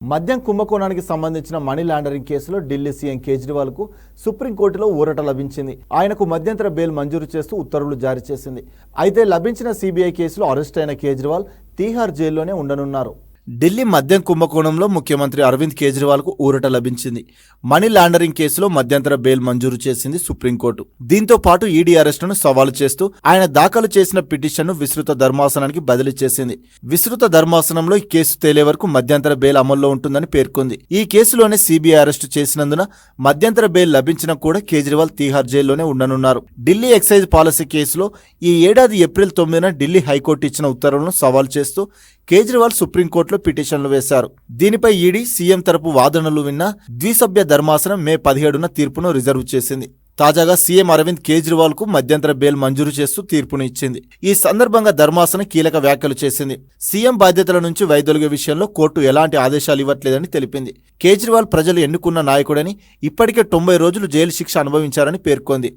మద్యం కుంభకోణానికి సంబంధించిన money laundering కేసులో ఢిల్లీ సీఎం కేజ్రీవాల్కు సుప్రీంకోర్టులో ఊరట లభించింది. ఆయనకు మధ్యంతర బెయిల్ మంజూరు చేస్తూ ఉత్తర్వులు జారీ చేసింది. అయితే లభించిన సీబీఐ కేసులో అరెస్ట్ అయిన కేజ్రీవాల్ తీహార్ జైల్లోనే ఉండనున్నారు. ఢిల్లీ మద్యం కుంభకోణంలో ముఖ్యమంత్రి అరవింద్ కేజ్రీవాల్కు ఊరట లభించింది. మనీ లాండరింగ్ కేసులో మధ్యంతర బెయిల్ మంజూరు చేసింది సుప్రీంకోర్టు. దీంతో పాటు ఈడీ అరెస్టును సవాలు చేస్తూ ఆయన దాఖలు చేసిన పిటిషన్ను విస్తృత ధర్మాసనానికి బదిలీ చేసింది. విస్తృత ధర్మాసనంలో ఈ కేసు తేలే వరకు మధ్యంతర బెయిల్ అమల్లో ఉంటుందని పేర్కొంది. ఈ కేసులోనే సీబీఐ అరెస్టు చేసినందున మధ్యంతర బెయిల్ లభించినా కూడా కేజ్రీవాల్ తీహార్ జైల్లోనే ఉండనున్నారు. ఢిల్లీ ఎక్సైజ్ పాలసీ కేసులో ఈ ఏడాది ఏప్రిల్ 9న ఢిల్లీ హైకోర్టు ఇచ్చిన ఉత్తర్వులను సవాల్ చేస్తూ కేజ్రీవాల్ సుప్రీంకోర్టులో పిటిషన్లు వేశారు. దీనిపై ఈడీ, సీఎం తరపు వాదనలు విన్న ద్విసభ్య ధర్మాసనం మే 17న తీర్పును రిజర్వ్ చేసింది. తాజాగా సీఎం అరవింద్ కేజ్రీవాల్ కు మధ్యంతర బెయిల్ మంజూరు చేస్తూ తీర్పును ఇచ్చింది. ఈ సందర్భంగా ధర్మాసనం కీలక వ్యాఖ్యలు చేసింది. సీఎం బాధ్యతల నుంచి వైదొలిగే విషయంలో కోర్టు ఎలాంటి ఆదేశాలు ఇవ్వట్లేదని తెలిపింది. కేజ్రీవాల్ ప్రజలు ఎన్నుకున్న నాయకుడని, ఇప్పటికే 90 రోజులు జైలు శిక్ష అనుభవించారని పేర్కొంది.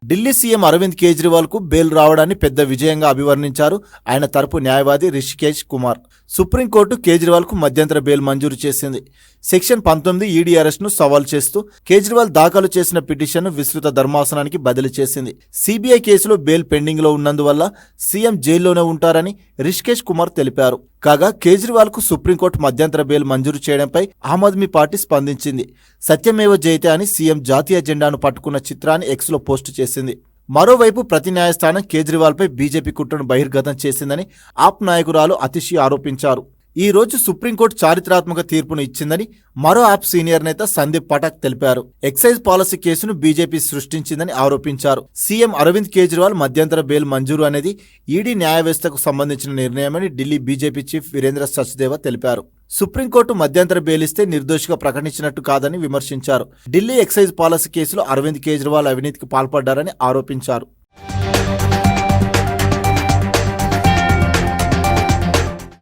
ఢిల్లీ సీఎం అరవింద్ కేజ్రీవాల్ కు బెయిల్ రావడాన్ని పెద్ద విజయంగా అభివర్ణించారు ఆయన తరపు న్యాయవాది రిషికేష్ కుమార్. సుప్రీంకోర్టు కేజ్రీవాల్ కు మధ్యంతర బెయిల్ మంజూరు చేసింది. సెక్షన్ 19 ఈడీ అరెస్టును సవాల్ చేస్తూ కేజ్రీవాల్ దాఖలు చేసిన పిటిషన్ను విస్తృత ధర్మాసనానికి బదిలీ చేసింది. సీబీఐ కేసులో బెయిల్ పెండింగ్ లో ఉన్నందువల్ల సీఎం జైల్లోనే ఉంటారని రిషికేష్ కుమార్ తెలిపారు. కాగా కేజ్రీవాల్ కు సుప్రీంకోర్టు మధ్యంతర బెయిల్ మంజూరు చేయడంపై ఆమ్ ఆద్మీ పార్టీ స్పందించింది. సత్యమేవ జయతే అని సీఎం జాతీయ జెండాను పట్టుకున్న చిత్రాన్ని ఎక్స్లో పోస్టు చేసింది. మరోవైపు ప్రతి న్యాయస్థానం కేజ్రీవాల్పై బీజేపీ కుట్రను బహిర్గతం చేసిందని ఆప్ నాయకురాలు అతిషి ఆరోపించారు. ఈ రోజు సుప్రీంకోర్టు చారిత్రాత్మక తీర్పును ఇచ్చిందని మరో ఆప్ సీనియర్ నేత సందీప్ పటాక్ తెలిపారు. ఎక్సైజ్ పాలసీ కేసును బీజేపీ సృష్టించిందని ఆరోపించారు. సీఎం అరవింద్ కేజ్రీవాల్ మధ్యంతర బెయిల్ మంజూరు అనేది ఈడీ న్యాయ వ్యవస్థకు సంబంధించిన నిర్ణయమని ఢిల్లీ బీజేపీ చీఫ్ వీరేంద్ర సచ్దేవా తెలిపారు. సుప్రీంకోర్టు మధ్యంతర బెయిల్ ఇస్తే నిర్దోషిగా ప్రకటించినట్టు కాదని విమర్శించారు. ఢిల్లీ ఎక్సైజ్ పాలసీ కేసులో అరవింద్ కేజ్రీవాల్ అవినీతికి పాల్పడ్డారని ఆరోపించారు.